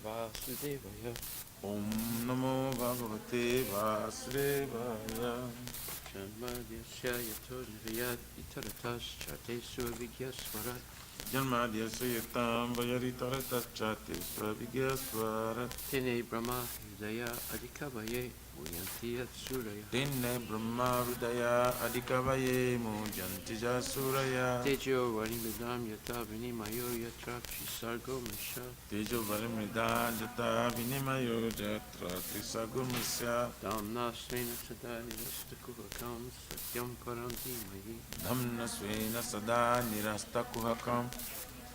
Vasudevaya. Om Namo Bhagavate Vasudevaya. Janmadhyasya yatonivayat itaratas chatesu vigyaswarat. Janmadhyasya yatam vayaritarataschate swavigyaswarat. Tene brahma hridaya adhikavaye muyanti suraya. Tenne Brahma Hridaya Adhikavaye Mujanti Jasuraya. Tejo varimidam yata vinimayo yatra trisargo misha. Tejo Varimrida Jata Vinimayo Jatra Trisagurmisya. Damna svena sada nirastakuvakam satyam paranti mayi. Dhamna Svena Sada Nirastakuhakam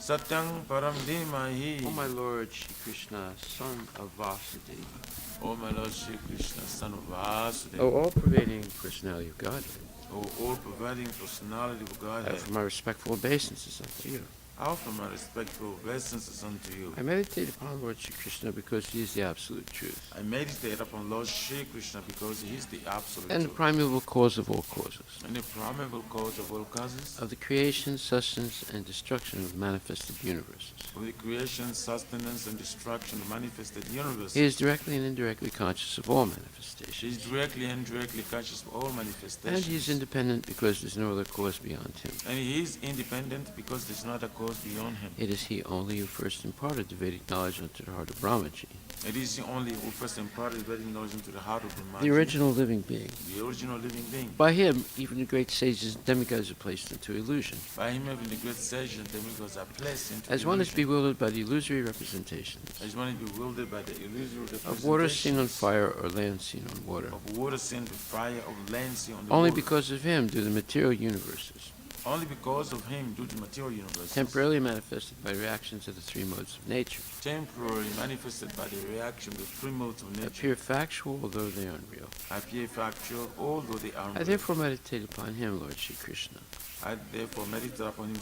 Satyam Param Dhimahi. O my Lord Shri Krishna, son of Vasudeva. O my Lord Shri Krishna, son of Vasudeva. O all-pervading personality of Godhead. O all-pervading personality of I Godhead. offer my respectful obeisances unto you. I offer my respectful blessings unto you. I meditate upon Lord Shri Krishna because he is the absolute truth. I meditate upon Lord Shri Krishna because he is the absolute And the truth. primeval cause of all causes. And the primeval cause of all causes. Of the creation, sustenance, and destruction of manifested universes. Of the creation, sustenance, and destruction of manifested universes. He is directly and indirectly conscious of all He manifestations. is directly and indirectly conscious of all manifestations. And he is independent because there is no other cause beyond him. And he is independent because there is no other cause beyond him. It is he only who first imparted the Vedic knowledge unto the heart of Brahmaji, It is the only who first imparted Vedic knowledge into the heart of the the original living being. the original living being. By him, even the great sages and demigods are placed into illusion. By him, even the great sage and demigods are placed into As one is illusion. bewildered by the illusory representations As one is bewildered by the illusory of water seen on representations fire or land seen on water. of water seen with fire, of land seen on the Only water. because of him do the material universes, Only because of him do the material universes, temporarily manifested by reactions of the three modes of nature, temporarily manifested by the reaction of the three modes of nature, appear factual although they are unreal. appear factual, although they are I unreal. therefore meditate upon him, Lord Shri Krishna, I therefore meditate upon him,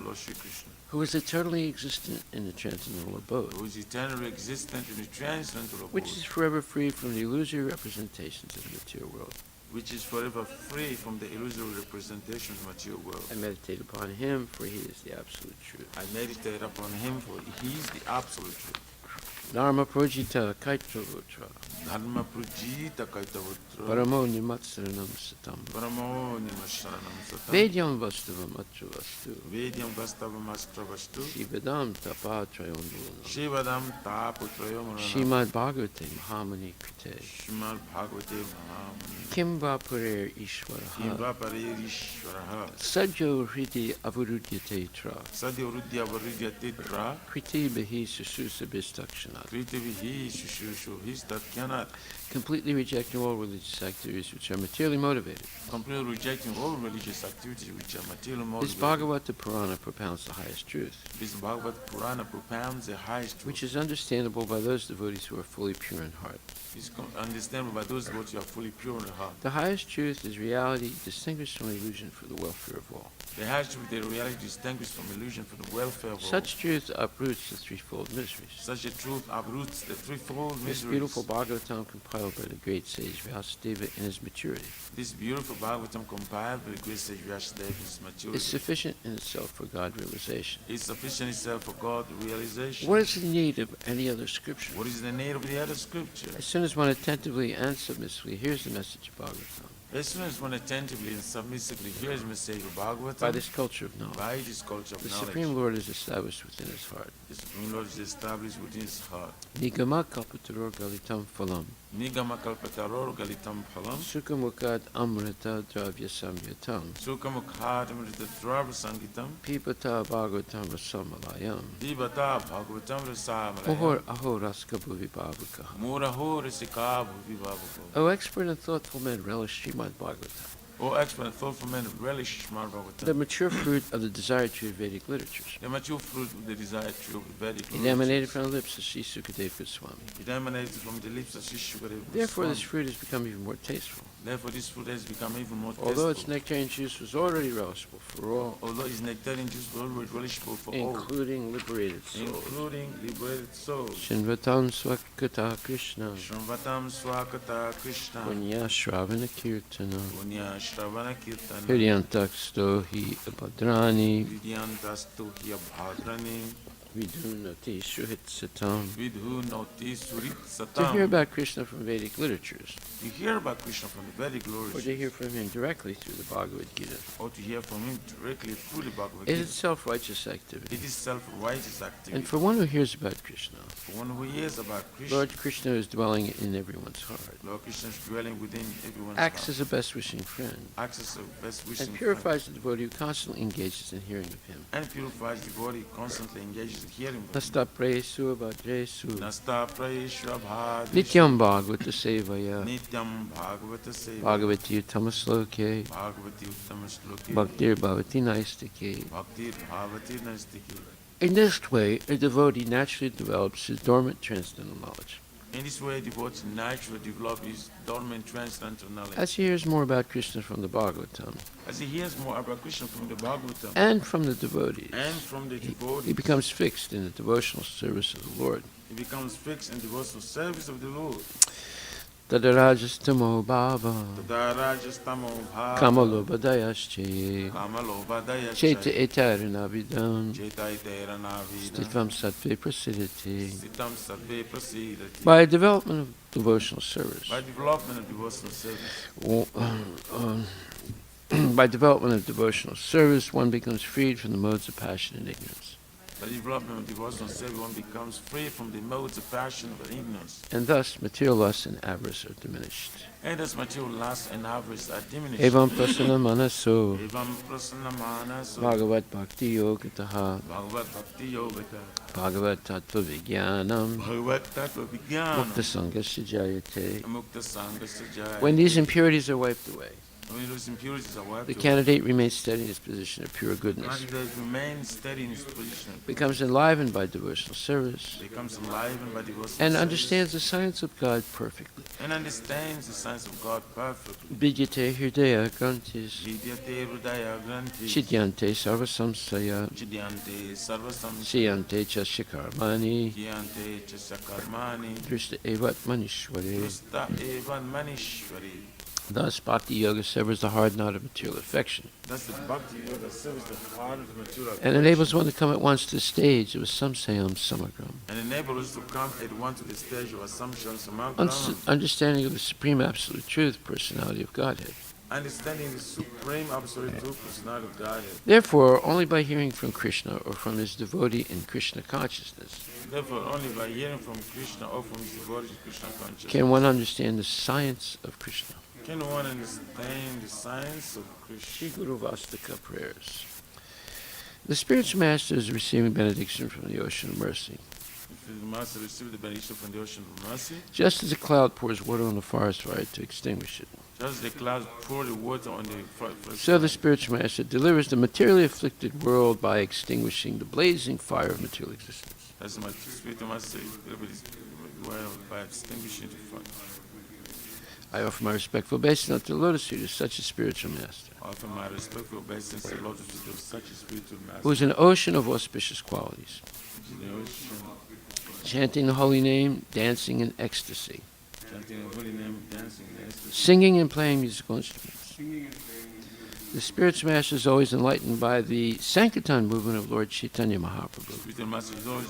Lord Shri Krishna, who is eternally existent in the transcendental abode, who is eternally existent in the transcendental abode, which is forever free from the illusory representations of the material world. which is forever free from the illusory representation of the material world. I meditate upon him, for he is the absolute truth. I meditate upon him, for he is the absolute truth. Dharma projita kaitravatra, Dharma Prajita Kaitavatra, paramo nimatsaranam satam, Paramo Nimasharanam Satam, vedyam vastavam atra vastu, Vedyam Vastavam Astravastu, shivadam tapatrayondulana, Shivadam Taputrayam Srimad Bhagavatam Mahamani Krite, Srimad Bhagavate Mahamani, Kim Vaparer Ishwaraha, Kiva Paririshwaraha, Sajo Hridi Avarudyate Tra, Sadhya Rudya Varidya Titra, Kriti Behi Sususa Bistakshanat, Kritivihi Shushu Histatyanat, completely rejecting all religious activities which are materially motivated. completely rejecting all religious activities which are material This motivated. Bhagavata Purana propounds the highest truth, This Bhagavad Purana propounds the highest truth. which is understandable by those devotees who are fully pure in heart. Is understandable by those who are fully pure in heart. The highest truth is reality distinguished from illusion for the welfare of all. The highest truth, the reality distinguished from illusion for the welfare of all. Such truth uproots the threefold miseries. Such a truth uproots the threefold This miseries. beautiful Bhagavatam compiled by the great sage Vyasadeva in his maturity This beautiful Bhagavatam compiled by the great sage Vyasadeva is maturity. is sufficient in itself for God realization. It's sufficient itself for God realization. What is the need of any other scripture? What is the need of the other scripture? As soon as one attentively and submissively hears the message of Bhagavatam, As soon as one attentively and submissively hears the message of by Bhagavatam, this culture of knowledge, by this culture of the knowledge, Supreme Lord is established within his heart. the Supreme Lord is established within his heart. Nigama kalpataror galitam phalam, Nigama kalpataror galitam phalam, sukhamukad amrita dravya samyatam, Sukamukhadamrita Drava Sangitam, pipata Bhagavatam rasamalayam, Dibata Bhagavatam Rasamalaya, mohor aho raska bhuvi bhavakaha. Muraho Rasika Bhuvibhavako. O expert and thoughtful men, relish Srimad Bhagavatam, O expert and thoughtful men, relish Srimad the Bhagavatam. mature fruit of the desired tree of Vedic literatures. The mature fruit of the desired tree of Vedic It emanated literature. from the lips of Sri Sukadeva Goswami. It emanated from the lips of Sri Shukadeva Therefore, this Goswami. fruit has become even more tasteful. Therefore, this fruit has become even more Although its tasteful. nectarian juice was already relishable for all, Although its nectarian juice was always relishable for all, including liberated souls. including liberated souls. Shinvatam Swakata Krishna, Shramvatam Swakata Krishna, Punya Shravana Kirtana, Punya Shravana Kirtana, Hiryantaksto hi Bhadrani, Vidyantastu Hyabhadrani, Vidunati Shuhit Satam. Vidhunoti Surit To hear Satam. about Krishna from Vedic literatures, To hear about Krishna from the Vedic or to literatures, hear from him directly through the Bhagavad Gita, or to hear from him directly through the Bhagavad is Gita, itself righteous activity. it is self-righteous activity. And for one who hears about Krishna, For one who hears about Krishna, Lord Krishna is dwelling in everyone's heart, Lord Krishna is dwelling within everyone's acts heart, as a best wishing friend, acts as a best wishing and friend, purifies the devotee who constantly engages in hearing of him. and purifies the body, constantly engages in hearing of him. Nasta presu abhadresu Nasta Praishra Bhadrisha Nityam Bhagavata Sevaya Nityam Bhagavata Seva Bhagavati Uttamasloke Bhagavati Uttama Shloki Bhaktir Bhavati Naistike. Bhakti Bhavati Nastiki. In this way, a devotee naturally develops his dormant transcendental knowledge. In this way, devotee naturally develop his dormant transcendental knowledge. As he hears more about Krishna from the Bhagavatam As he hears more about Krishna from the Bhagavatam and from the devotees, and from the he devotees, becomes fixed in the devotional service of the Lord. he becomes fixed in devotional service of the Lord. Tadarajastamo bhava Tadarajastamo bhava Kamalobhadayasche Kamalobhadaya Cheta etarinavidam Cheta Iteranavidam Stitvam Sattve Prasidati. Sitam Sattve Prasidati. By a development of devotional service, By development of devotional service, by development of devotional service, one becomes freed from the modes of passion and ignorance. by development of devotional service, one becomes free from the modes of passion and ignorance. And thus, material lust and avarice are diminished. And as material lust and avarice are diminished, Evam prasana manaso Evam prasanamanaso Bhagavat Bhakti Yogataha Bhagavat Bhakti Yogata Bhagavat Tattva Vijnanam Bhagavat Tattva Vijnanam Mukta Sangasya Jayate. Mukta Sangasya Jaya. When these impurities are wiped away, When those impurities are wiped the away, candidate remains steady in his position of pure goodness, candidate remains steady in his position, becomes enlivened by devotional service, becomes enlivened by devotional and service, understands the science of God perfectly. and understands the science of God perfectly. Vidyate Hridaya Grantis Vidyate Hridaya Granthi Chidyante Sarvasamsaya Chidyante Sarvasam Siyante Chasyakarmani Chidyante Chasakarmani Drishta Evat Manishware. Krista Evan Manishwari. Thus, Bhakti Yoga severs the hard knot of material affection That's the Bhakti Yoga serves the heart of the material and enables one to come at once to the stage of a samsayam samagram, and enables us to come at once to the stage of Assumption Samagram, understanding of the supreme absolute truth, personality of Godhead. understanding the supreme absolute truth, personality of Godhead. Therefore, only by hearing from Krishna or from his devotee in Krishna consciousness Therefore, only by hearing from Krishna or from his devotee in Krishna consciousness can one understand the science of Krishna. can one understand the science of Shri Krishna. Guru Vastaka prayers. The spiritual master is receiving benediction from the ocean of mercy. If the master received the benediction from the ocean of mercy, Just as a cloud pours water on a forest fire to extinguish it, just the clouds pour the water on the forest. so the spiritual master delivers the materially afflicted world by extinguishing the blazing fire of material existence. As my spiritual master is by extinguishing the fire. I offer my respectful obeisance to the lotus feet of such a spiritual master, I offer my respectful obeisance to the Lord of such a spiritual master. who is an ocean of auspicious qualities, In the ocean, chanting the holy name, dancing in ecstasy, chanting the holy name, dancing, dancing. singing and playing musical instruments. The spiritual master is always enlightened by the Sankirtan movement of Lord Chaitanya Mahaprabhu. Spiritual master is always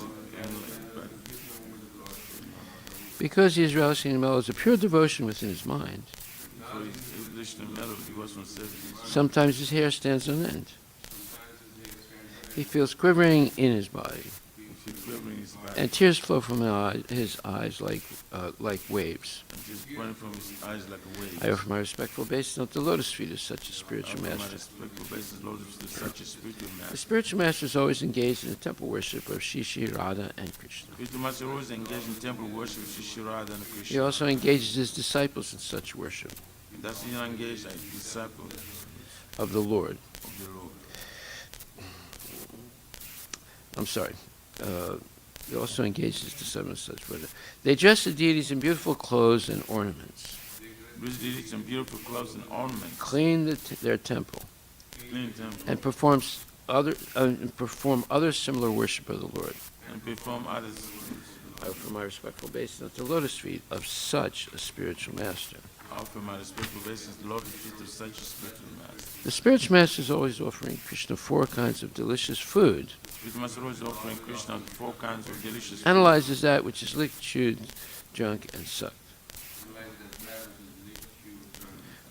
Because he is relishing the mellows of pure devotion within his mind, for his listening melody, devotional service. sometimes his hair stands on end. He feels quivering in his body, If you quivering his body, and tears flow from his eyes like waves. and just running from his eyes like a wave. I offer my respectful obeisance to the lotus feet of such a spiritual I offer my master. respectful obeisance, Lord, to such a spiritual The master. spiritual master is always engaged in the temple worship of Shishi, Radha, and Krishna. Spiritual master always engaged in temple worship with Shri Radha and He Krishna. also engages his disciples in such worship That's he engaged as disciple of the Lord. of the Lord. I'm sorry. He also engages his disciples in such worship. They dress the deities in beautiful clothes and ornaments, Bruce did some beautiful clothes and ornaments, clean their temple, clean temple, and perform other similar worship of the Lord. and perform others. I offer my respectful obeisance at the lotus feet of such a spiritual master. I offer my respectful blessings to the Lord of Feet of such a spiritual master. The spiritual master is always offering Krishna 4 kinds of delicious food. Spiritual master always offering Krishna 4 kinds of delicious food. Analyzes that which is licked, chewed, drunk, and sucked.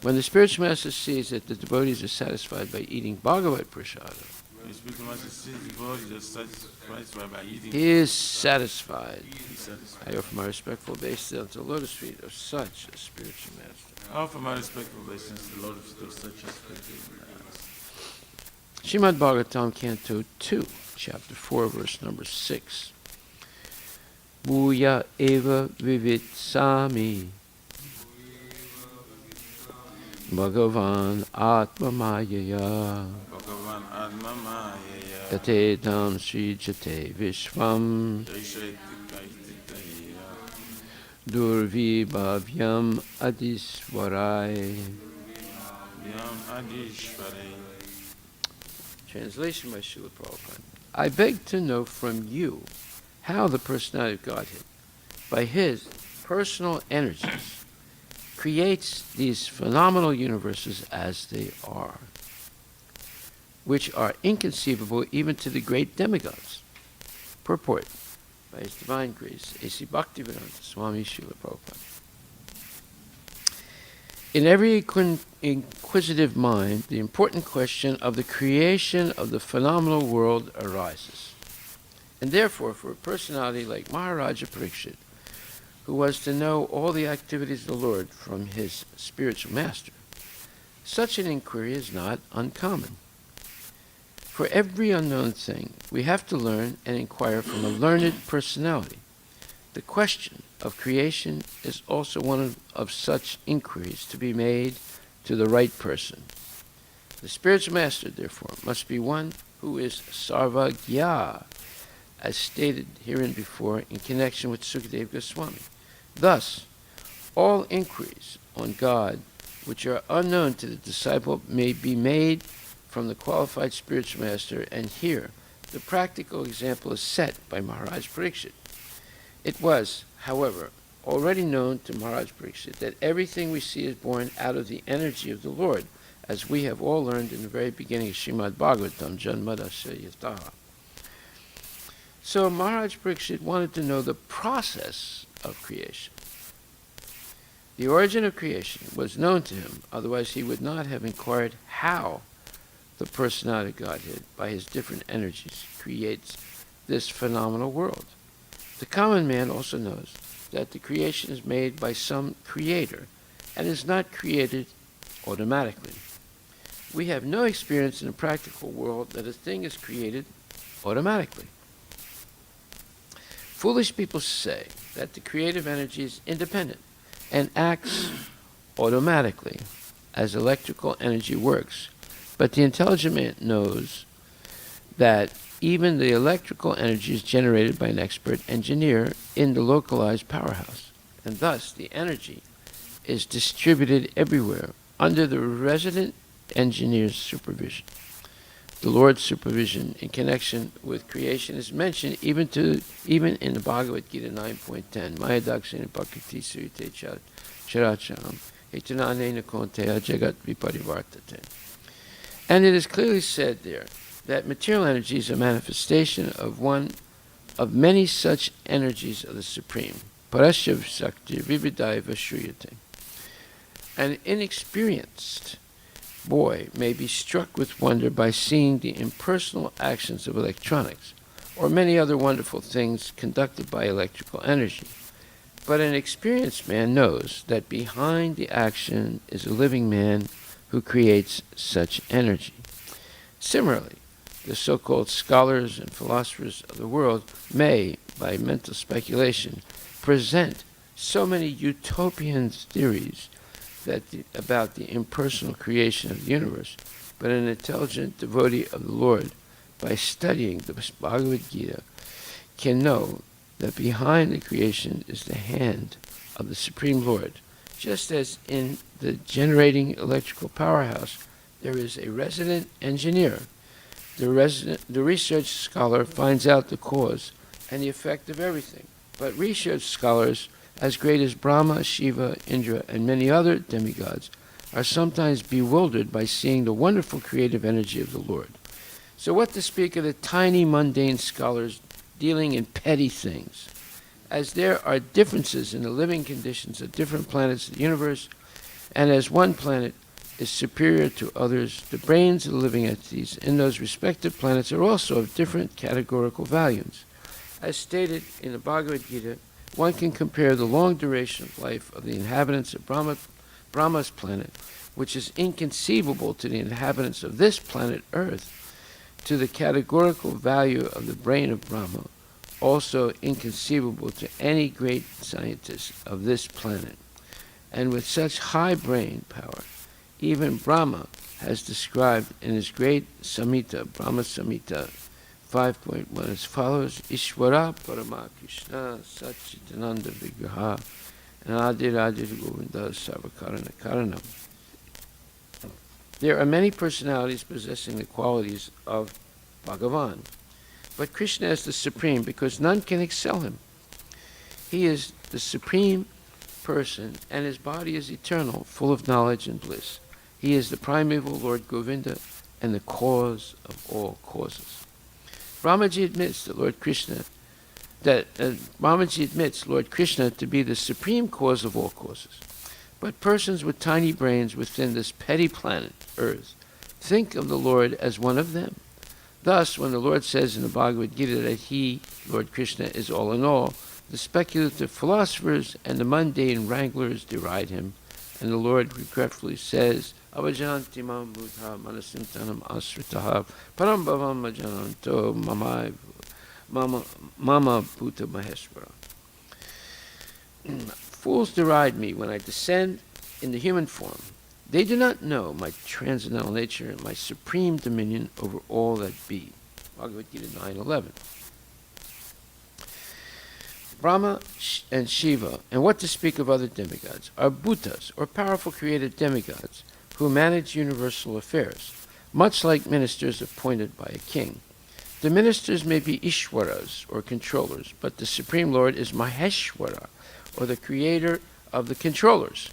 When the spiritual master sees that the devotees are satisfied by eating Bhagavat Prasada, The spiritual master sees the devotees are satisfied by eating. he is satisfied. He's satisfied. I offer my respectful obeisance to the lotus feet of such a spiritual master. I offer my respectful blessings to the Lord of Feet of such a spiritual master. Srimad Bhagvatam, Canto 2, Chapter 4, verse number 6. Bhuya eva vivitsami Bhagavan Atma Mayaya Bhagavan Atma Mayaya. Tatedam Sri Jate Vishvam Durvi Bhavyam Adiswarai. Translation by Srila Prabhupada. I beg to know from you how the personality of Godhead, by his personal energies, creates these phenomenal universes as they are, which are inconceivable even to the great demigods. Purport by His Divine Grace, A.C. Bhaktivedanta Swami Srila Prabhupada. In every inquisitive mind, the important question of the creation of the phenomenal world arises. And therefore, for a personality like Maharaja Parikshit, who was to know all the activities of the Lord from his spiritual master, such an inquiry is not uncommon. For every unknown thing, we have to learn and inquire from a learned personality. The question of creation is also one of such inquiries to be made to the right person. The spiritual master, therefore, must be one who is sarvagya, as stated herein before in connection with Sukadeva Goswami. Thus, all inquiries on God which are unknown to the disciple may be made from the qualified spiritual master, and here the practical example is set by Maharaj Parikshit. It was, however, already known to Maharaj Parikshit that everything we see is born out of the energy of the Lord, as we have all learned in the very beginning of Srimad Bhagvatam, Janmadasya Yataha. So Maharaj Parikshit wanted to know the process of creation. The origin of creation was known to him, otherwise he would not have inquired how the personality of Godhead, by his different energies, creates this phenomenal world. The common man also knows that the creation is made by some creator and is not created automatically. We have no experience in the practical world that a thing is created automatically. Foolish people say that the creative energy is independent and acts automatically as electrical energy works. But the intelligent man knows that even the electrical energy is generated by an expert engineer in the localized powerhouse, and thus the energy is distributed everywhere under the resident engineer's supervision. The Lord's supervision in connection with creation is mentioned even in the Bhagavad Gita 9.10. Maya dakshina pakati surite characharam etananena konteya jagat viparivartate. And it is clearly said there that material energy is a manifestation of one of many such energies of the Supreme. Parashav Shakti Vividaya Vashriyate. An inexperienced boy may be struck with wonder by seeing the impersonal actions of electronics or many other wonderful things conducted by electrical energy. But an experienced man knows that behind the action is a living man who creates such energy. Similarly, the so-called scholars and philosophers of the world may, by mental speculation, present so many utopian theories about the impersonal creation of the universe, but an intelligent devotee of the Lord, by studying the Bhagavad Gita, can know that behind the creation is the hand of the Supreme Lord. Just as in the generating electrical powerhouse, there is a resident engineer. The research scholar finds out the cause and the effect of everything. But research scholars as great as Brahma, Shiva, Indra, and many other demigods, are sometimes bewildered by seeing the wonderful creative energy of the Lord. So what to speak of the tiny mundane scholars dealing in petty things? As there are differences in the living conditions of different planets of the universe, and as one planet is superior to others, the brains of the living entities in those respective planets are also of different categorical values. As stated in the Bhagavad Gita, one can compare the long duration of life of the inhabitants of Brahma's planet, which is inconceivable to the inhabitants of this planet Earth, to the categorical value of the brain of Brahma, also inconceivable to any great scientist of this planet. And with such high brain power, even Brahma has described in his great Samhita, Brahma Samhita 5.1 as follows: Ishvara Parama Krishna Satchitananda Vigraha Anadir Govinda Sarvakarana Karanam. There are many personalities possessing the qualities of Bhagavan, but Krishna is the supreme because none can excel him. He is the supreme person, and his body is eternal, full of knowledge and bliss. He is the primeval Lord Govinda and the cause of all causes. Brahmaji admits that Lord Krishna to be the supreme cause of all causes. But persons with tiny brains within this petty planet, Earth, think of the Lord as one of them. Thus, when the Lord says in the Bhagavad Gita that he, Lord Krishna, is all in all, the speculative philosophers and the mundane wranglers deride him, and the Lord regretfully says, Avajanti mam buddha manasintanam asritaha parambhavam majananto mama bhuta maheshvara. Fools deride me when I descend in the human form. They do not know my transcendental nature and my supreme dominion over all that be. Bhagavad Gita 9:11. Brahma and Shiva, and what to speak of other demigods, are bhutas, or powerful created demigods, who manage universal affairs, much like ministers appointed by a king. The ministers may be Ishwaras, or controllers, but the Supreme Lord is Maheshwara, or the creator of the controllers.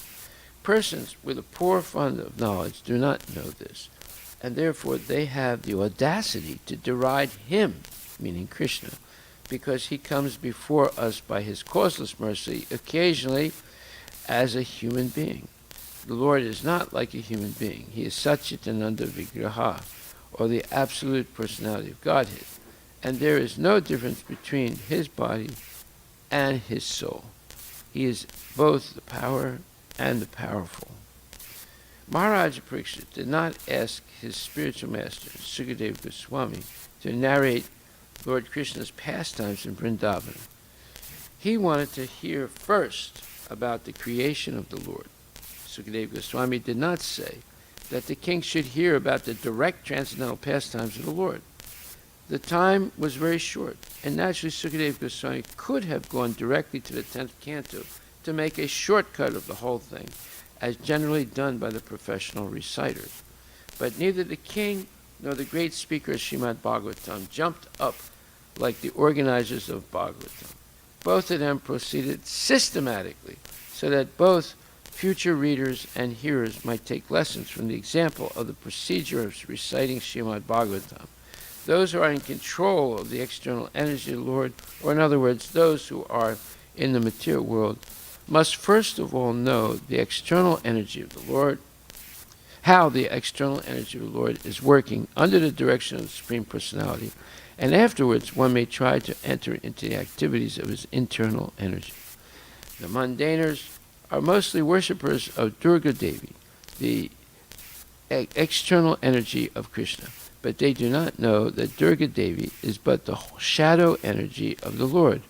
Persons with a poor fund of knowledge do not know this, and therefore they have the audacity to deride him, meaning Krishna, because he comes before us by his causeless mercy, occasionally as a human being. The Lord is not like a human being. He is Satchitananda Vigraha, or the absolute personality of Godhead, and there is no difference between his body and his soul. He is both the power and the powerful. Maharaj Parikshit did not ask his spiritual master, Sukadeva Goswami, to narrate Lord Krishna's pastimes in Vrindavan. He wanted to hear first about the creation of the Lord. Sukadeva Goswami did not say that the king should hear about the direct transcendental pastimes of the Lord. The time was very short, and naturally Sukadeva Goswami could have gone directly to the 10th canto to make a shortcut of the whole thing, as generally done by the professional reciters. But neither the king nor the great speaker of Srimad Bhagvatam jumped up like the organizers of Bhagavatam. Both of them proceeded systematically so that both future readers and hearers might take lessons from the example of the procedure of reciting Srimad Bhagavatam. Those who are in control of the external energy of the Lord, or in other words, those who are in the material world, must first of all know the external energy of the Lord, how the external energy of the Lord is working under the direction of the Supreme Personality, and afterwards one may try to enter into the activities of his internal energy. The mundaners are mostly worshippers of Durga Devi, the external energy of Krishna, but they do not know that Durga Devi is but the shadow energy of the Lord.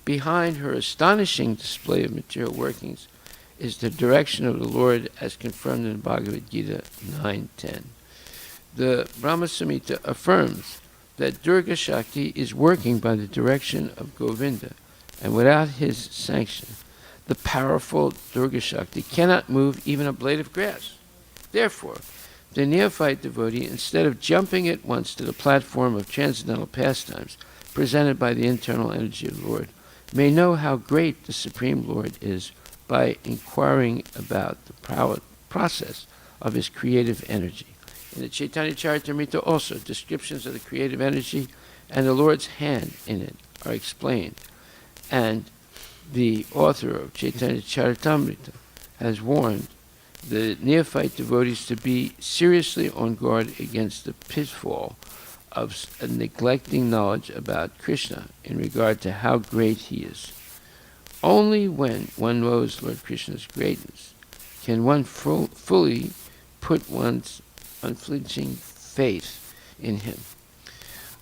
Behind her astonishing display of material workings is the direction of the Lord as confirmed in Bhagavad Gita 9:10. The Brahma Samhita affirms that Durga Shakti is working by the direction of Govinda, and without his sanction, the powerful Durga Shakti cannot move even a blade of grass. Therefore, the neophyte devotee, instead of jumping at once to the platform of transcendental pastimes presented by the internal energy of the Lord, may know how great the Supreme Lord is by inquiring about the process of his creative energy. In the Chaitanya Charitamrita also, descriptions of the creative energy and the Lord's hand in it are explained. And the author of Chaitanya Charitamrita has warned the neophyte devotees to be seriously on guard against the pitfall of neglecting knowledge about Krishna in regard to how great he is. Only when one knows Lord Krishna's greatness can one fully put one's unflinching faith in him.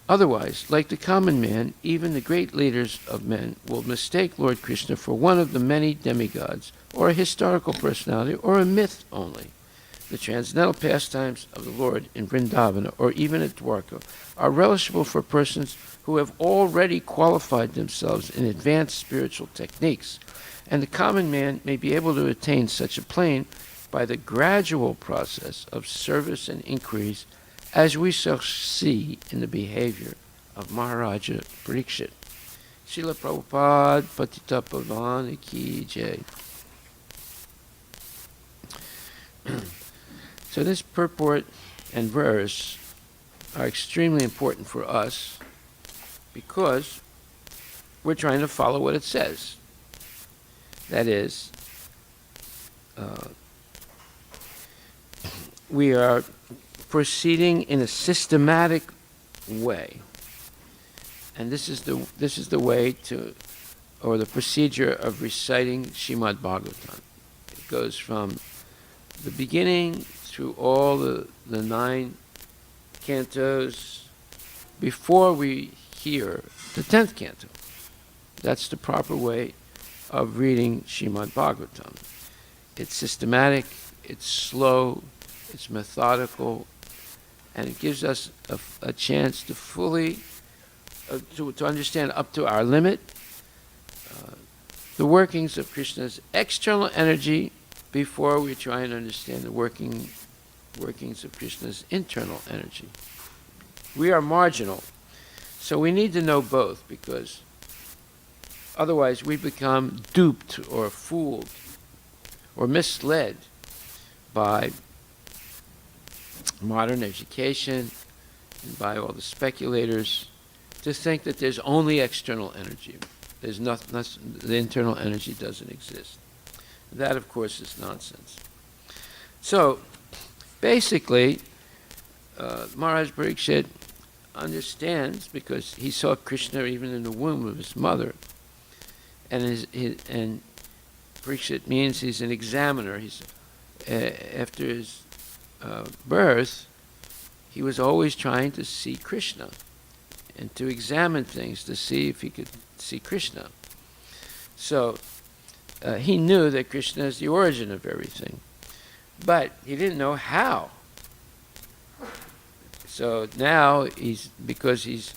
Otherwise, like the common man, even the great leaders of men will mistake Lord Krishna for one of the many demigods, or a historical personality, or a myth only. The transcendental pastimes of the Lord in Vrindavana, or even at Dwarka, are relishable for persons who have already qualified themselves in advanced spiritual techniques, and the common man may be able to attain such a plane by the gradual process of service and inquiries, as we shall see in the behavior of Maharaja Parikshit. Srila Prabhupada Patita Pavani Ki Jai. So this purport and verse are extremely important for us because we're trying to follow what it says. That is, we are proceeding in a systematic way, and this is the way to, or the procedure of reciting Srimad Bhagvatam. It goes from the beginning through all the 9 cantos before we hear the 10th canto. That's the proper way of reading Srimad Bhagavatam. It's systematic, it's slow, it's methodical, and it gives us a chance to fully, to understand up to our limit the workings of Krishna's external energy before we try and understand the workings of Krishna's internal energy. We are marginal, so we need to know both, because otherwise we become duped or fooled or misled by modern education and by all the speculators to think that there's only external energy. There's nothing, the internal energy doesn't exist. That, of course, is nonsense. So, basically, Maharaj Parikshit understands, because he saw Krishna even in the womb of his mother, and and Parikshit means he's an examiner. He's after his birth, he was always trying to see Krishna and to examine things to see if he could see Krishna. So he knew that Krishna is the origin of everything, but he didn't know how. So now because he's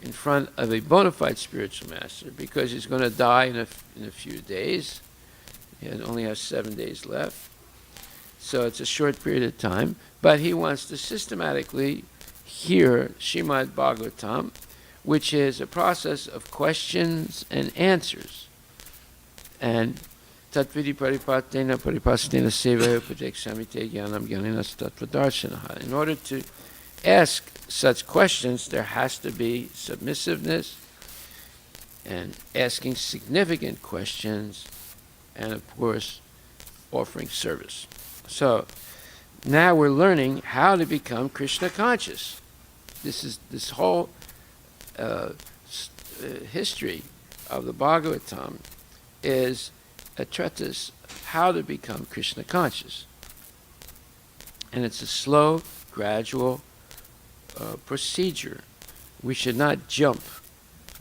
in front of a bona fide spiritual master, because he's going to die in a few days. He only has 7 days left. So it's a short period of time, but he wants to systematically hear Srimad Bhagavatam, which is a process of questions and answers. And tatvidi paripatena paripasatena sevaya pajaksamite jnanam jnaninas tattvadarshanaha. In order to ask such questions, there has to be submissiveness and asking significant questions, and of course, offering service. So now we're learning how to become Krishna conscious. This whole history of the Bhagavatam is a treatise how to become Krishna conscious, and it's a slow, gradual procedure. We should not jump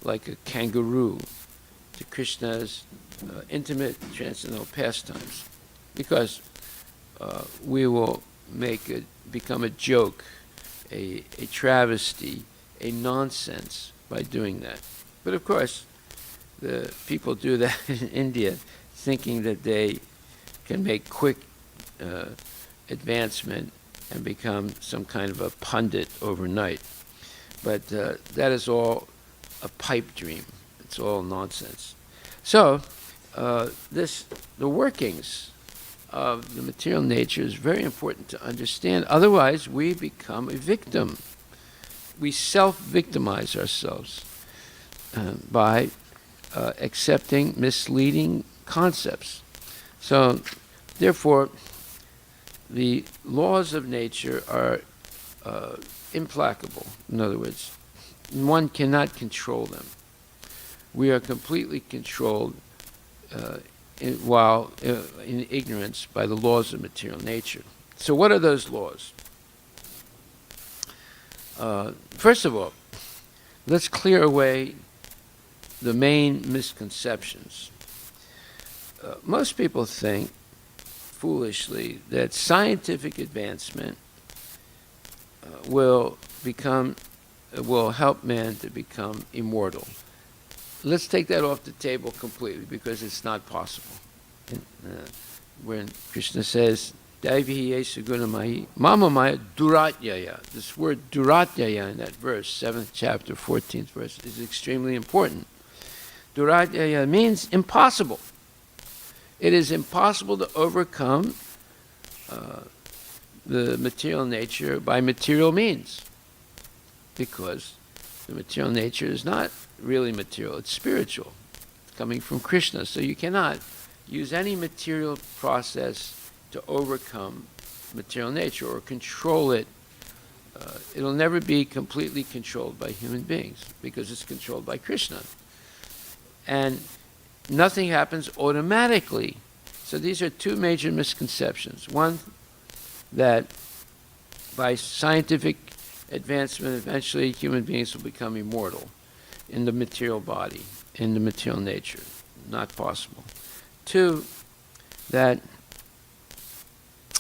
like a kangaroo to Krishna's intimate transcendental pastimes, because we will become a joke, a travesty, a nonsense by doing that. But of course, the people do that in India, thinking that they can make quick advancement and become some kind of a pundit overnight. But that is all a pipe dream. It's all nonsense. So, the workings of the material nature is very important to understand. Otherwise, we become a victim. We self-victimize ourselves by accepting misleading concepts. So, therefore, the laws of nature are implacable. In other words, one cannot control them. We are completely controlled while in ignorance by the laws of material nature. So what are those laws? First of all, let's clear away the main misconceptions. Most people think, foolishly, that scientific advancement will help man to become immortal. Let's take that off the table completely, because it's not possible. When Krishna says, Mama Maya Duratyaya, this word Duratyaya in that verse, 7th chapter, 14th verse, is extremely important. Duratyaya means impossible. It is impossible to overcome the material nature by material means, because the material nature is not really material, it's spiritual. It's coming from Krishna. So you cannot use any material process to overcome material nature or control it. It'll never be completely controlled by human beings, because it's controlled by Krishna. And nothing happens automatically. So these are two major misconceptions. One, that by scientific advancement, eventually human beings will become immortal in the material body, in the material nature. Not possible. Two, that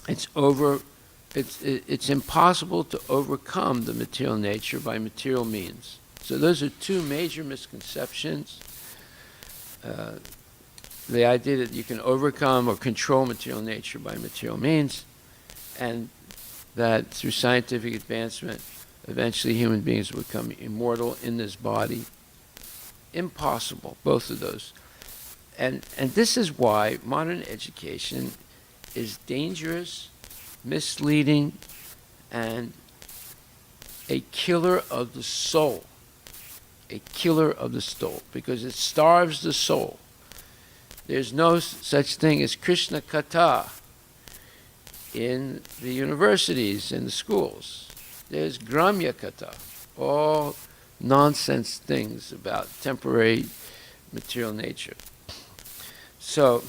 it's impossible to overcome the material nature by material means. So those are two major misconceptions. The idea that you can overcome or control material nature by material means, and that through scientific advancement, eventually human beings will become immortal in this body. Impossible, both of those. And this is why modern education is dangerous, misleading, and a killer of the soul. A killer of the soul, because it starves the soul. There's no such thing as Krishna Katha in the universities and the schools. There's Gramya Katha, all nonsense things about temporary material nature. So,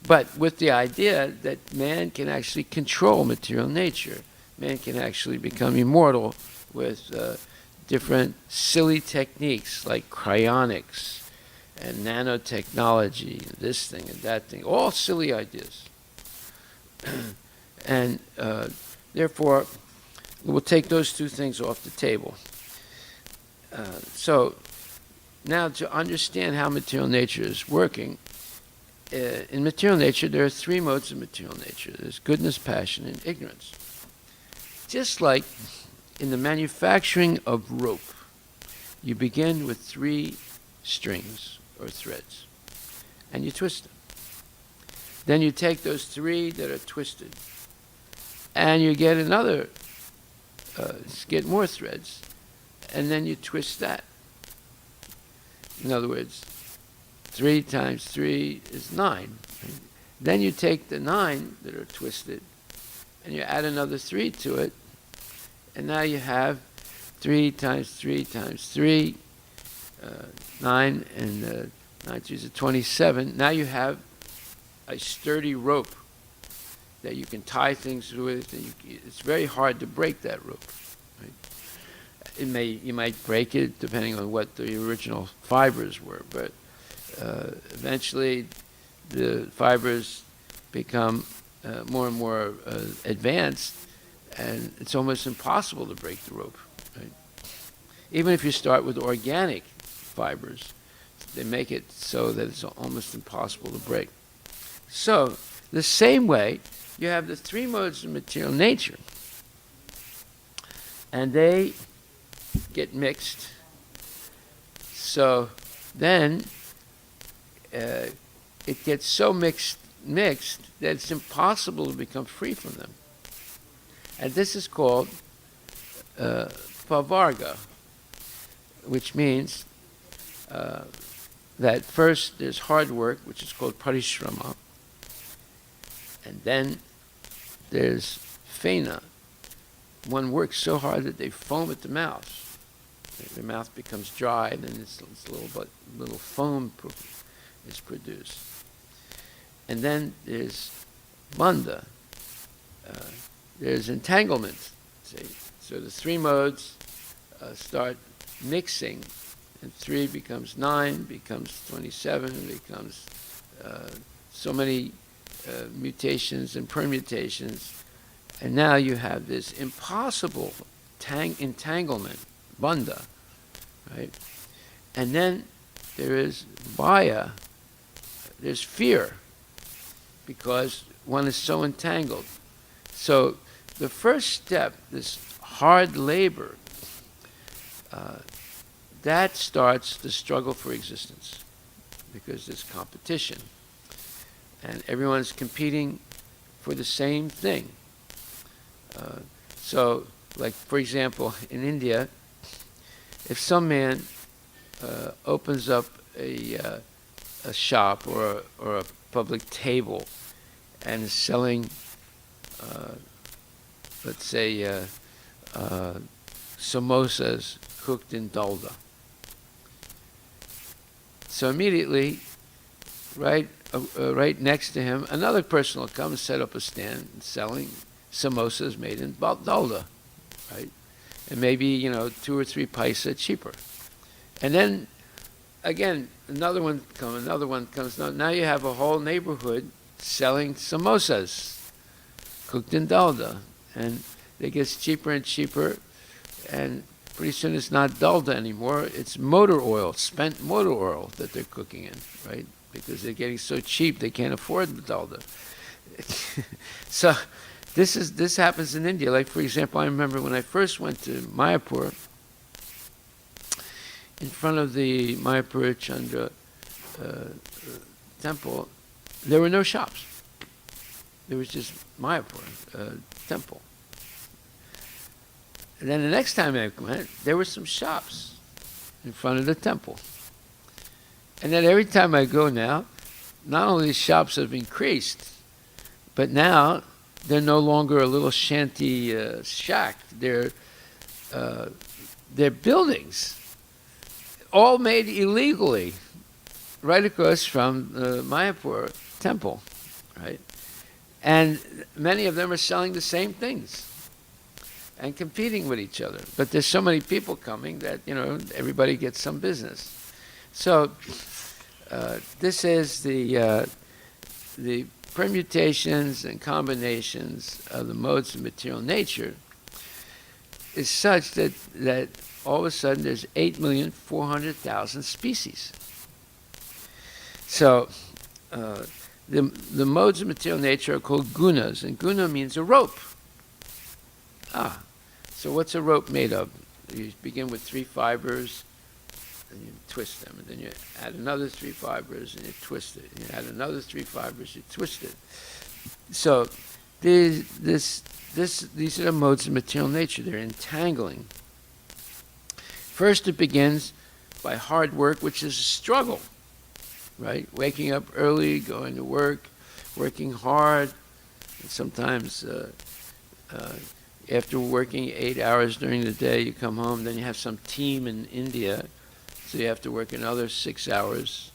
but with the idea that man can actually control material nature, man can actually become immortal with different silly techniques like cryonics and nanotechnology, this thing and that thing, all silly ideas. And therefore, we'll take those two things off the table. So now, to understand how material nature is working, in material nature there are three modes of material nature. There's goodness, passion, and ignorance. Just like in the manufacturing of rope, you begin with 3 strings or threads, and you twist them. Then you take those 3 that are twisted, and you get get more threads, and then you twist that. In other words, 3 times 3 is 9. Then you take the 9 that are twisted, and you add another 3 to it, and now you have 3 times 3 times 3, 9, and 9 3 is 27. Now you have a sturdy rope that you can tie things with, and it's very hard to break that rope. Right? You might break it depending on what the original fibers were, but eventually the fibers become more and more advanced, and it's almost impossible to break the rope. Right? Even if you start with organic fibers, they make it so that it's almost impossible to break. So, the same way, you have the 3 modes of material nature, and they get mixed. So then it gets so mixed that it's impossible to become free from them. And this is called pavarga, which means that first there's hard work, which is called parishrama, and then there's fena. One works so hard that they foam at the mouth. The mouth becomes dry, and then it's a little foam is produced. And then there's bandha. There's entanglement. See? So the three modes start mixing, and 3 becomes 9, becomes 27, becomes so many mutations and permutations. And now you have this impossible entanglement, bandha, right? And then there is bhaya, there's fear, because one is so entangled. So the first step, this hard labor, that starts the struggle for existence, because there's competition. And everyone's competing for the same thing. So, like, for example, in India, if some man opens up a shop or a public table and is selling, let's say, samosas cooked in dalda. So immediately, right next to him, another person will come and set up a stand selling samosas made in dalda, right? And maybe, 2 or 3 paisa cheaper. And then, again, another one comes. Now you have a whole neighborhood selling samosas cooked in dalda. And it gets cheaper and cheaper, and pretty soon it's not dalda anymore, it's motor oil, spent motor oil that they're cooking in, right? Because they're getting so cheap they can't afford the dalda. So this happens in India. Like, for example, I remember when I first went to Mayapur, in front of the Mayapur Chandra temple, there were no shops. There was just Mayapur temple. And then the next time I went, there were some shops in front of the temple. And then every time I go now, not only the shops have increased, but now they're no longer a little shanty shack. They're buildings, all made illegally, right across from the Mayapur temple, right? And many of them are selling the same things and competing with each other. But there's so many people coming that, everybody gets some business. So this is the permutations and combinations of the modes of material nature is such that all of a sudden there's 8,400,000 species. So the modes of material nature are called gunas, and guna means a rope. So what's a rope made of? You begin with 3 fibers, and you twist them, and then you add another 3 fibers, and you twist it. And you add another 3 fibers, you twist it. So these are the modes of material nature. They're entangling. First, it begins by hard work, which is a struggle, right? Waking up early, going to work, working hard, and sometimes after working 8 hours during the day, you come home, then you have some team in India, so you have to work another 6 hours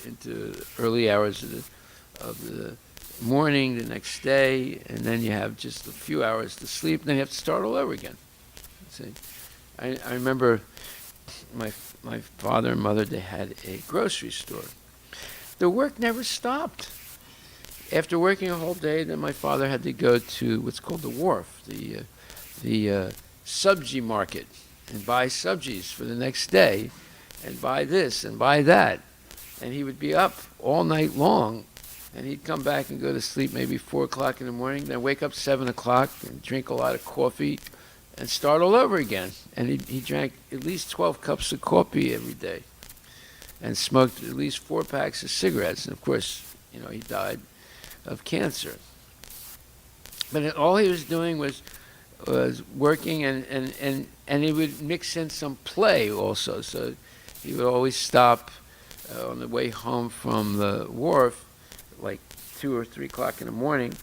into early hours of the morning the next day, and then you have just a few hours to sleep, and then you have to start all over again. See, I remember my father and mother, they had a grocery store. The work never stopped. After working a whole day, then my father had to go to what's called the wharf, the subji market, and buy subjis for the next day, and buy this and buy that. And he would be up all night long, and he'd come back and go to sleep maybe 4 o'clock in the morning, then wake up 7 o'clock and drink a lot of coffee and start all over again. And he drank at least 12 cups of coffee every day. and smoked at least 4 packs of cigarettes. And of course, he died of cancer. But all he was doing was working, and he would mix in some play also. So he would always stop on the way home from the wharf, like 2 or 3 o'clock in the morning,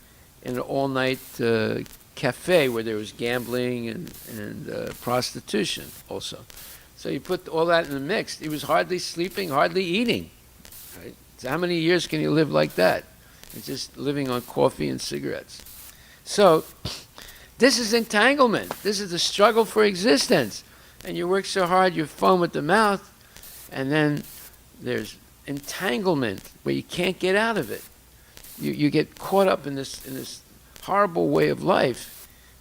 in an all-night cafe where there was gambling and prostitution also. So you put all that in the mix. He was hardly sleeping, hardly eating. Right? So how many years can you live like that? It's just living on coffee and cigarettes. So this is entanglement. This is the struggle for existence. And you work so hard, you foam at the mouth, and then there's entanglement where you can't get out of it. You get caught up in this horrible way of life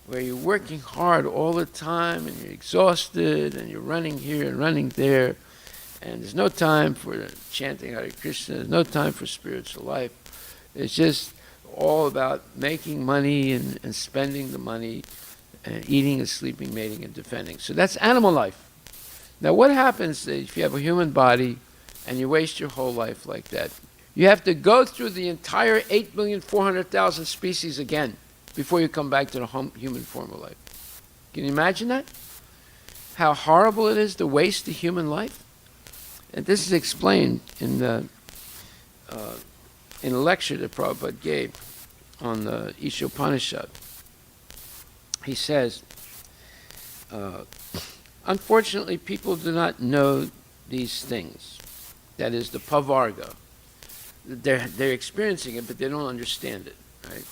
where you're working hard all the time and you're exhausted and you're running here and running there, and there's no time for chanting Hare Krishna, there's no time for spiritual life. It's just all about making money and spending the money and eating and sleeping, mating and defending. So that's animal life. Now what happens if you have a human body and you waste your whole life like that? You have to go through the entire 8,400,000 species again before you come back to the human form of life. Can you imagine that? How horrible it is to waste a human life? And this is explained in a lecture that Prabhupada gave on the Ishopanishad. He says, unfortunately, people do not know these things. That is the pavarga. They're experiencing it, but they don't understand it, right?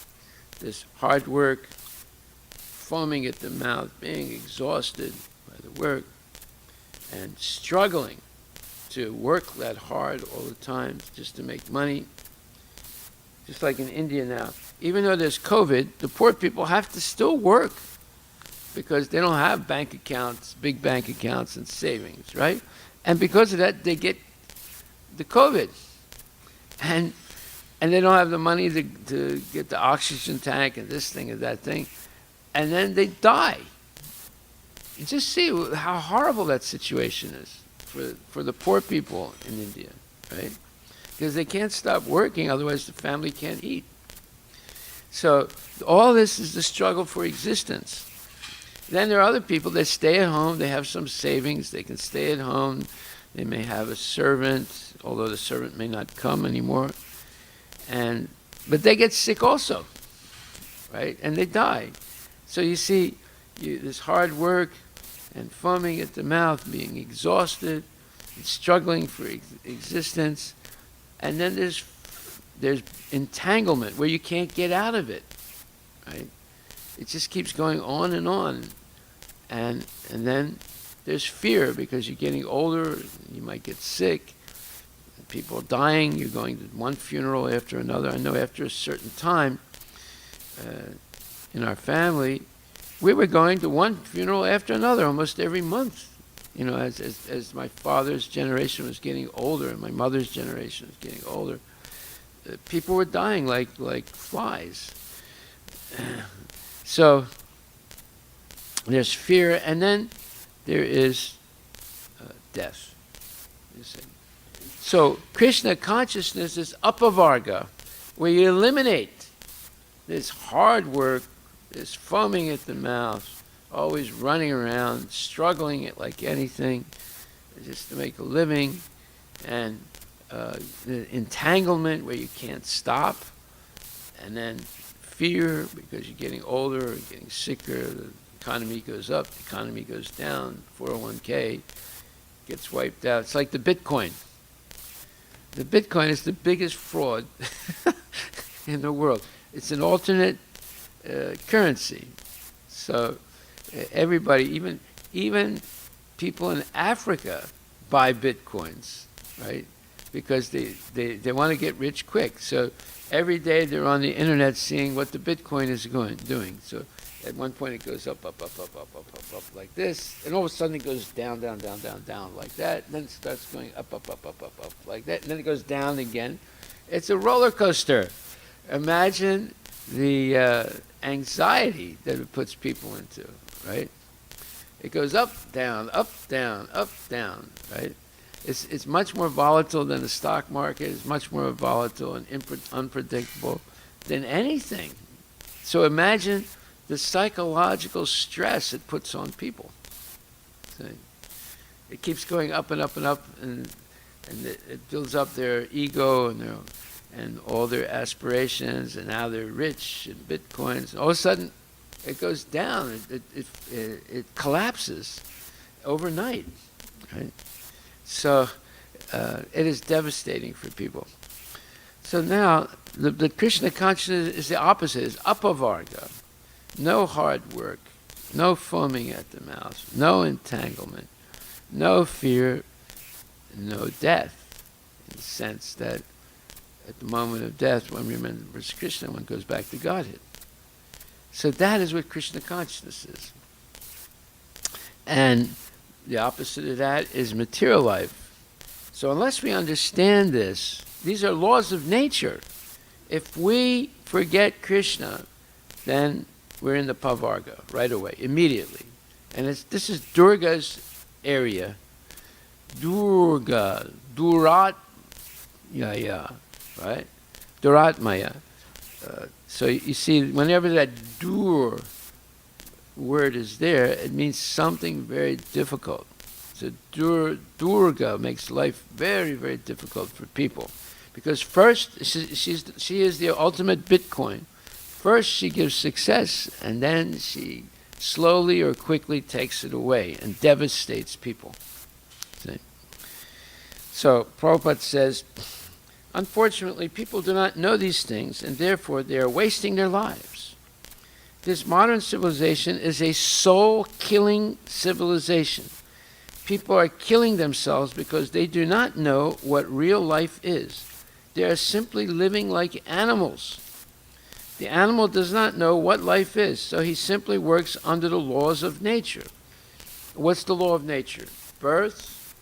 This hard work, foaming at the mouth, being exhausted by the work, and struggling to work that hard all the time just to make money. Just like in India now. Even though there's COVID, the poor people have to still work because they don't have bank accounts, big bank accounts and savings, right? And because of that, they get the COVID. And they don't have the money to get the oxygen tank and this thing and that thing. And then they die. You just see how horrible that situation is for the poor people in India, right? Because they can't stop working, otherwise the family can't eat. So all this is the struggle for existence. Then there are other people that stay at home, they have some savings, they can stay at home, they may have a servant, although the servant may not come anymore. But they get sick also, right? And they die. So you see, this hard work and foaming at the mouth, being exhausted, and struggling for existence, and then there's entanglement where you can't get out of it, right? It just keeps going on, and then there's fear because you're getting older, you might get sick. People are dying, you're going to one funeral after another. I know after a certain time in our family, we were going to one funeral after another almost every month. As my father's generation was getting older and my mother's generation was getting older, people were dying like flies. So there's fear, and then there is death. You see. So Krishna consciousness is apavarga, where you eliminate this hard work, this foaming at the mouth, always running around, struggling it like anything, just to make a living, and the entanglement where you can't stop, and then fear because you're getting older, getting sicker, the economy goes up, the economy goes down, 401k gets wiped out. It's like the Bitcoin. The Bitcoin is the biggest fraud in the world. It's an alternate currency. So everybody, even people in Africa buy Bitcoins, right? Because they want to get rich quick. So every day they're on the internet seeing what the Bitcoin is doing. So at one point it goes up like this, and all of a sudden it goes down like that, and then it starts going up like that, and then it goes down again. It's a roller coaster. Imagine the anxiety that it puts people into, right? It goes up, down, right? It's much more volatile than the stock market. It's much more volatile and unpredictable than anything. So imagine the psychological stress it puts on people. See? It keeps going up and up and up, and it builds up their ego and all their aspirations, and now they're rich and bitcoins. All of a sudden, it goes down. It collapses overnight, right? So it is devastating for people. So now the Krishna consciousness is the opposite. It's apavarga. No hard work, no foaming at the mouth, no entanglement, no fear, no death. In the sense that at the moment of death, when one remembers Krishna, one goes back to Godhead. So that is what Krishna consciousness is. And the opposite of that is material life. So unless we understand this, these are laws of nature. If we forget Krishna, then we're in the pavarga right away, immediately. And this is Durga's area. Durga, Durat Yaya, right? Duratmaya. So you see, whenever that dur word is there, it means something very difficult. So Durga makes life very, very difficult for people. Because first, she is the ultimate Bitcoin. First she gives success, and then she slowly or quickly takes it away and devastates people. See? So Prabhupada says, unfortunately, people do not know these things, and therefore they are wasting their lives. This modern civilization is a soul-killing civilization. People are killing themselves because they do not know what real life is. They are simply living like animals. The animal does not know what life is, so he simply works under the laws of nature. What's the law of nature? Birth,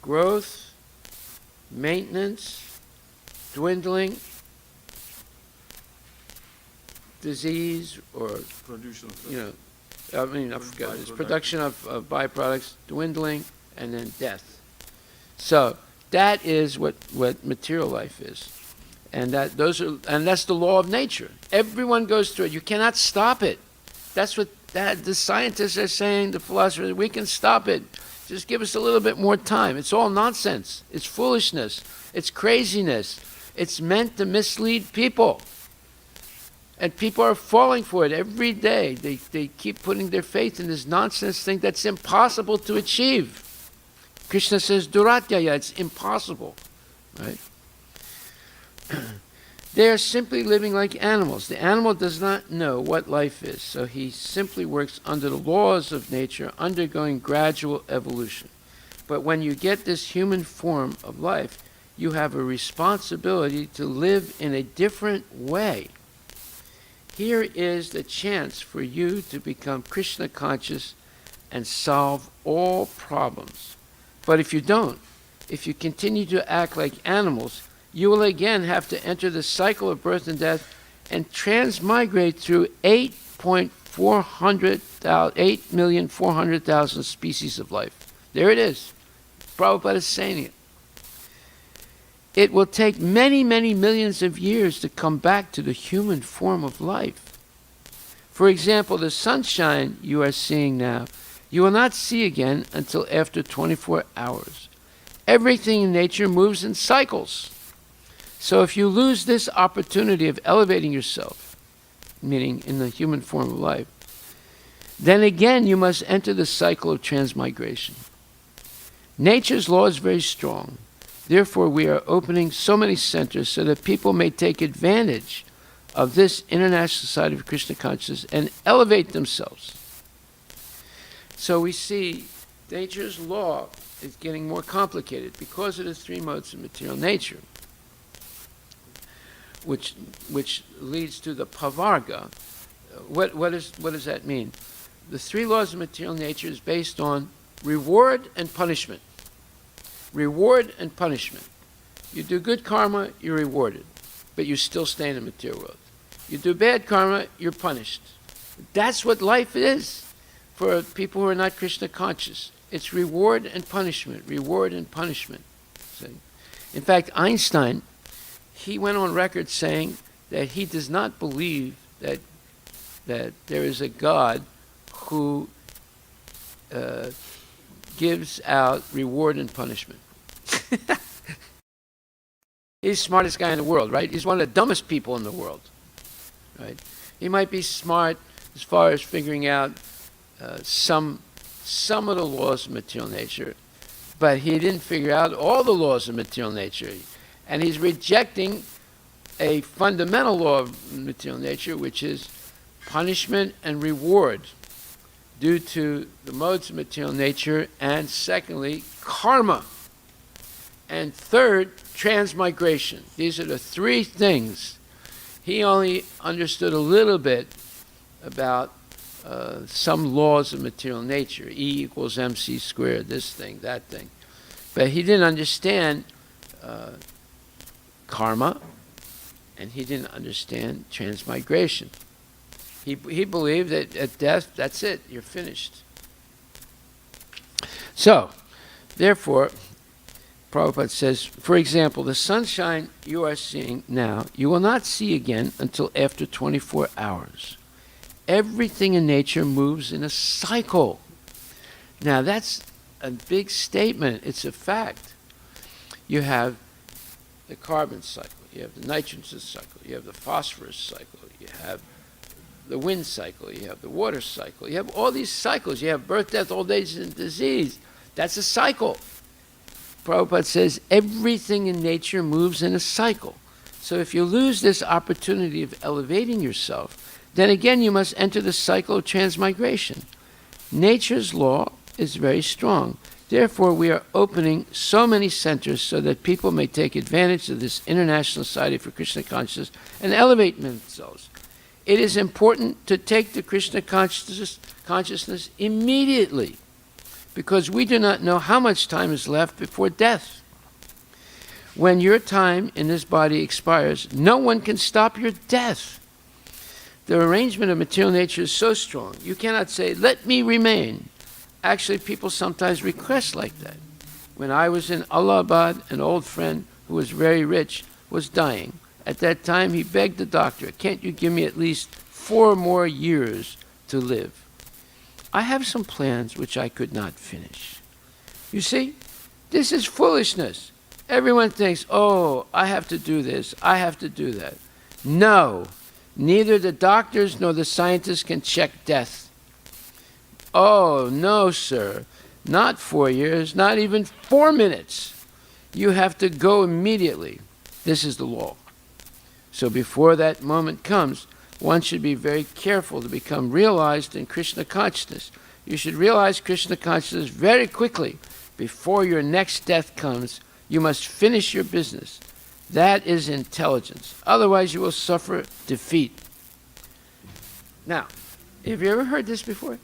growth, maintenance, dwindling, disease, or Production of I forgot. It's production of byproducts, dwindling, and then death. So that is what material life is, and that's the law of nature. Everyone goes through it. You cannot stop it. That's what the scientists are saying. The philosophers, we can stop it. Just give us a little bit more time. It's all nonsense. It's foolishness. It's craziness. It's meant to mislead people. And people are falling for it every day. They keep putting their faith in this nonsense thing that's impossible to achieve. Krishna says, Duratyaya, it's impossible. Right? They are simply living like animals. The animal does not know what life is, so he simply works under the laws of nature, undergoing gradual evolution. But when you get this human form of life, you have a responsibility to live in a different way. Here is the chance for you to become Krishna conscious and solve all problems. But if you don't, if you continue to act like animals, you will again have to enter the cycle of birth and death and transmigrate through 8,400,000 species of life. There it is. Prabhupada is saying it. It will take many, many millions of years to come back to the human form of life. For example, the sunshine you are seeing now, you will not see again until after 24 hours. Everything in nature moves in cycles. So if you lose this opportunity of elevating yourself, meaning in the human form of life, then again you must enter the cycle of transmigration. Nature's law is very strong. Therefore, we are opening so many centers so that people may take advantage of this International Society of Krishna Consciousness and elevate themselves. So we see nature's law is getting more complicated because of the three modes of material nature, which leads to the pavarga. What does that mean? The three laws of material nature is based on reward and punishment. Reward and punishment. You do good karma, you're rewarded, but you still stay in the material world. You do bad karma, you're punished. That's what life is for people who are not Krishna conscious. It's reward and punishment, reward and punishment. See? In fact, Einstein, he went on record saying that he does not believe that there is a God who gives out reward and punishment. He's the smartest guy in the world, right? He's one of the dumbest people in the world, right? He might be smart as far as figuring out some of the laws of material nature, but he didn't figure out all the laws of material nature. And he's rejecting a fundamental law of material nature, which is punishment and reward due to the modes of material nature, and secondly, karma. And third, transmigration. These are the three things. He only understood a little bit about some laws of material nature, E equals mc squared, this thing, that thing. But he didn't understand karma, and he didn't understand transmigration. He believed that at death, that's it, you're finished. So, therefore, Prabhupada says, for example, the sunshine you are seeing now, you will not see again until after 24 hours. Everything in nature moves in a cycle. Now, that's a big statement. It's a fact. You have the carbon cycle. You have the nitrogen cycle. You have the phosphorus cycle. You have the wind cycle. You have the water cycle. You have all these cycles. You have birth, death, old age, and disease. That's a cycle. Prabhupada says everything in nature moves in a cycle. So if you lose this opportunity of elevating yourself, then again you must enter the cycle of transmigration. Nature's law is very strong. Therefore, we are opening so many centers so that people may take advantage of this International Society for Krishna Consciousness and elevate themselves. It is important to take the Krishna consciousness immediately, because we do not know how much time is left before death. When your time in this body expires, no one can stop your death. The arrangement of material nature is so strong, you cannot say, let me remain. Actually, people sometimes request like that. When I was in Allahabad, an old friend who was very rich was dying. At that time, he begged the doctor, can't you give me at least 4 more years to live? I have some plans which I could not finish. You see, this is foolishness. Everyone thinks, oh, I have to do this, I have to do that. No, neither the doctors nor the scientists can check death. Oh, no, sir, not 4 years, not even 4 minutes. You have to go immediately. This is the law. So before that moment comes, one should be very careful to become realized in Krishna consciousness. You should realize Krishna consciousness very quickly. Before your next death comes, you must finish your business. That is intelligence. Otherwise, you will suffer defeat. Now, have you ever heard this before?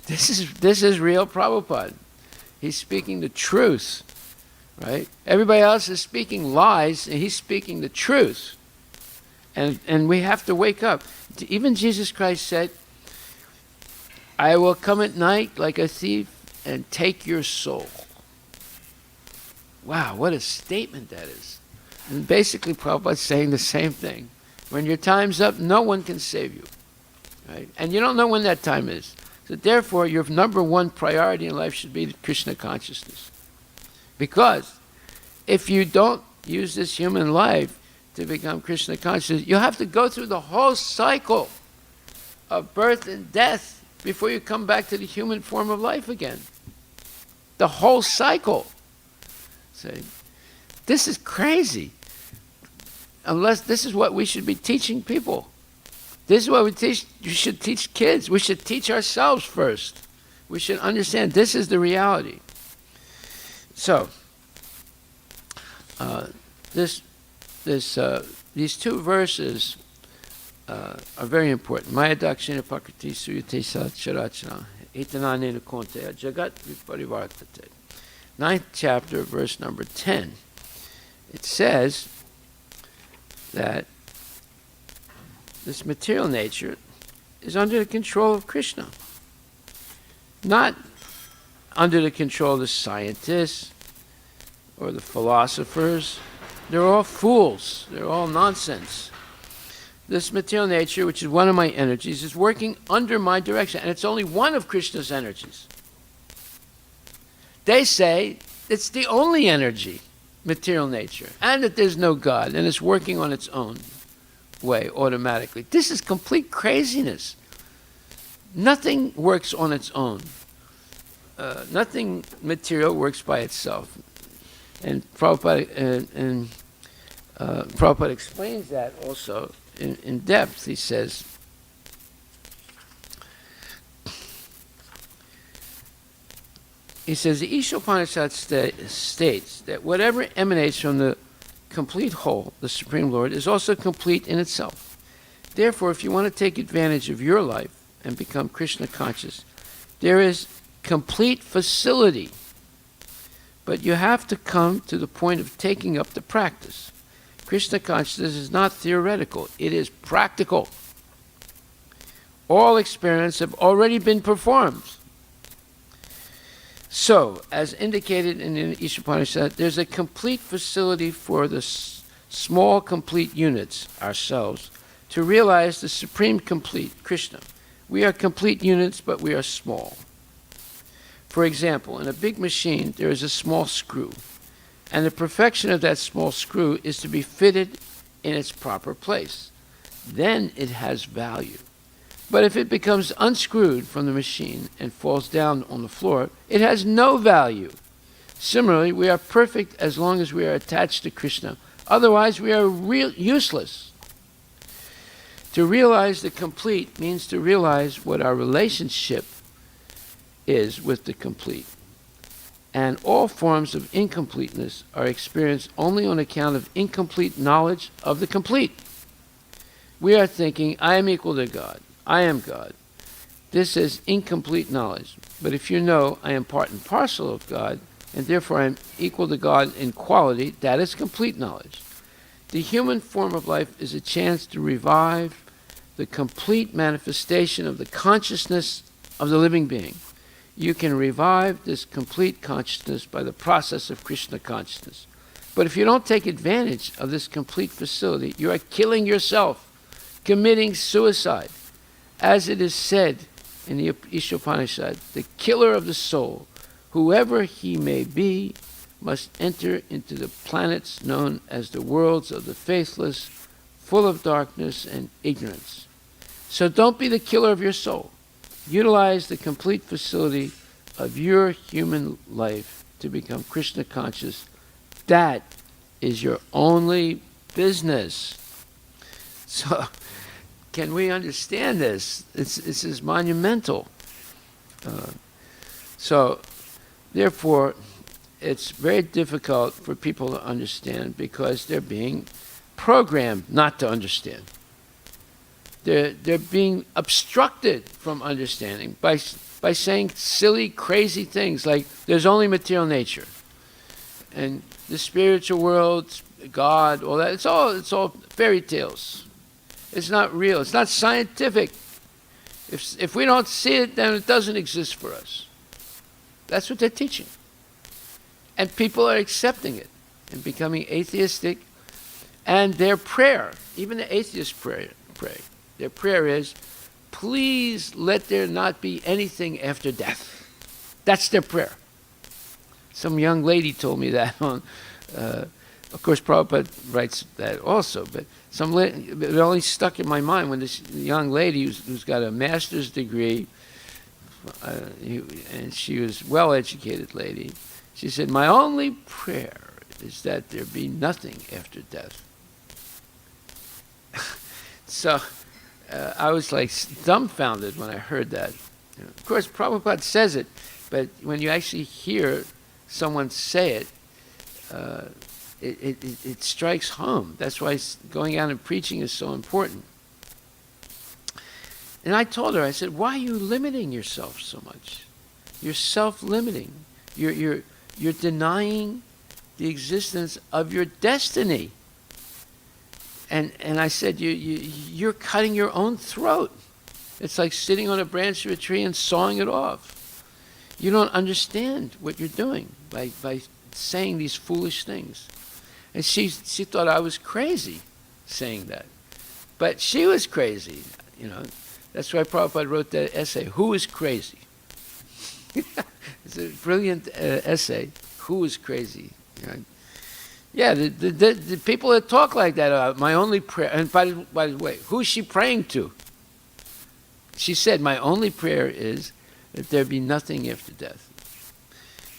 This is real Prabhupada. He's speaking the truth, right? Everybody else is speaking lies, and he's speaking the truth. And we have to wake up. Even Jesus Christ said, I will come at night like a thief and take your soul. Wow, what a statement that is. And basically, Prabhupada's saying the same thing. When your time's up, no one can save you. Right? And you don't know when that time is. So therefore, your number one priority in life should be Krishna consciousness. Because if you don't use this human life to become Krishna conscious, you'll have to go through the whole cycle of birth and death before you come back to the human form of life again. The whole cycle. See? This is crazy. Unless this is what we should be teaching people. This is what you should teach kids. We should teach ourselves first. We should understand this is the reality. So, these 2 verses are very important. Maya dakshina prakriti suyate sat charachana etananena konteya jagat viparivartate. 9th chapter, verse number 10. It says that this material nature is under the control of Krishna. Not under the control of the scientists or the philosophers. They're all fools. They're all nonsense. This material nature, which is one of my energies, is working under my direction, and it's only one of Krishna's energies. They say it's the only energy, material nature, and that there's no God, and it's working on its own way automatically. This is complete craziness. Nothing works on its own. Nothing material works by itself. And Prabhupada explains that also in depth. He says, the Ishopanishad states that whatever emanates from the complete whole, the Supreme Lord, is also complete in itself. Therefore, if you want to take advantage of your life and become Krishna conscious, there is complete facility. But you have to come to the point of taking up the practice. Krishna consciousness is not theoretical, it is practical. All experiments have already been performed. So, as indicated in the Ishopanishad, there's a complete facility for the small complete units, ourselves, to realize the supreme complete, Krishna. We are complete units, but we are small. For example, in a big machine, there is a small screw, and the perfection of that small screw is to be fitted in its proper place. Then it has value. But if it becomes unscrewed from the machine and falls down on the floor, it has no value. Similarly, we are perfect as long as we are attached to Krishna. Otherwise, we are useless. To realize the complete means to realize what our relationship is with the complete. And all forms of incompleteness are experienced only on account of incomplete knowledge of the complete. We are thinking, I am equal to God. I am God. This is incomplete knowledge. But if you know I am part and parcel of God, and therefore I am equal to God in quality, that is complete knowledge. The human form of life is a chance to revive the complete manifestation of the consciousness of the living being. You can revive this complete consciousness by the process of Krishna consciousness. But if you don't take advantage of this complete facility, you are killing yourself, committing suicide. As it is said in the Ishopanishad, the killer of the soul, whoever he may be, must enter into the planets known as the worlds of the faithless, full of darkness and ignorance. So don't be the killer of your soul. Utilize the complete facility of your human life to become Krishna conscious. That is your only business. So, can we understand this? This is monumental. So, therefore, it's very difficult for people to understand because they're being programmed not to understand. They're being obstructed from understanding by saying silly, crazy things like there's only material nature, and the spiritual world, God, all that. It's all fairy tales. It's not real. It's not scientific. If we don't see it, then it doesn't exist for us. That's what they're teaching, and people are accepting it and becoming atheistic. And their prayer, even the atheists pray. Their prayer is, please let there not be anything after death. That's their prayer. Some young lady told me that on, of course Prabhupada writes that also, but it only stuck in my mind when this young lady who's got a master's degree, and she was a well-educated lady, she said, my only prayer is that there be nothing after death. So I was like dumbfounded when I heard that. Of course, Prabhupada says it, but when you actually hear someone say it, it strikes home. That's why going out and preaching is so important. And I told her, I said, why are you limiting yourself so much? You're self-limiting. You're denying the existence of your destiny. And I said, you're cutting your own throat. It's like sitting on a branch of a tree and sawing it off. You don't understand what you're doing by saying these foolish things. And she thought I was crazy saying that. But she was crazy, you know. That's why Prabhupada wrote that essay, Who is Crazy? It's a brilliant essay, Who is Crazy? You know? Yeah, the people that talk like that, my only prayer, and by the way, who's she praying to? She said, my only prayer is that there be nothing after death.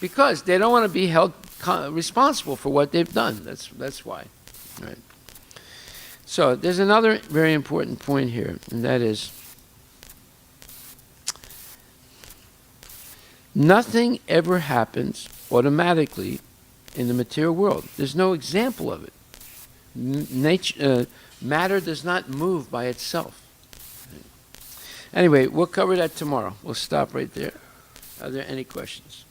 Because they don't want to be held responsible for what they've done. That's why. Right. So there's another very important point here, and that is nothing ever happens automatically in the material world. There's no example of it. Matter does not move by itself. Anyway, we'll cover that tomorrow. We'll stop right there. Are there any questions?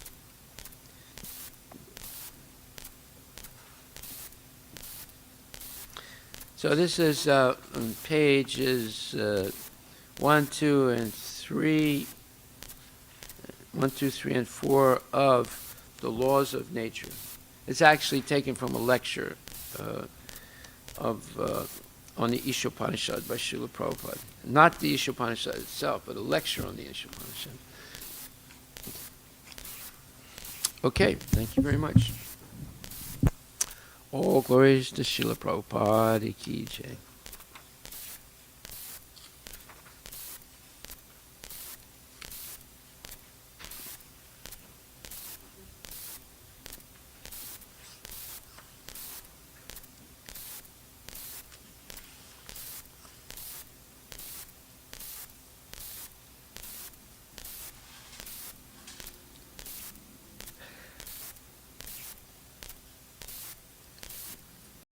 So this is on pages 1, 2, and 3, 1, 2, 3, and 4 of the Laws of Nature. It's actually taken from a lecture on the Ishopanishad by Srila Prabhupada. Not the Ishopanishad itself, but a lecture on the Ishopanishad. Okay, thank you very much. All glories to Srila Prabhupada ki jai.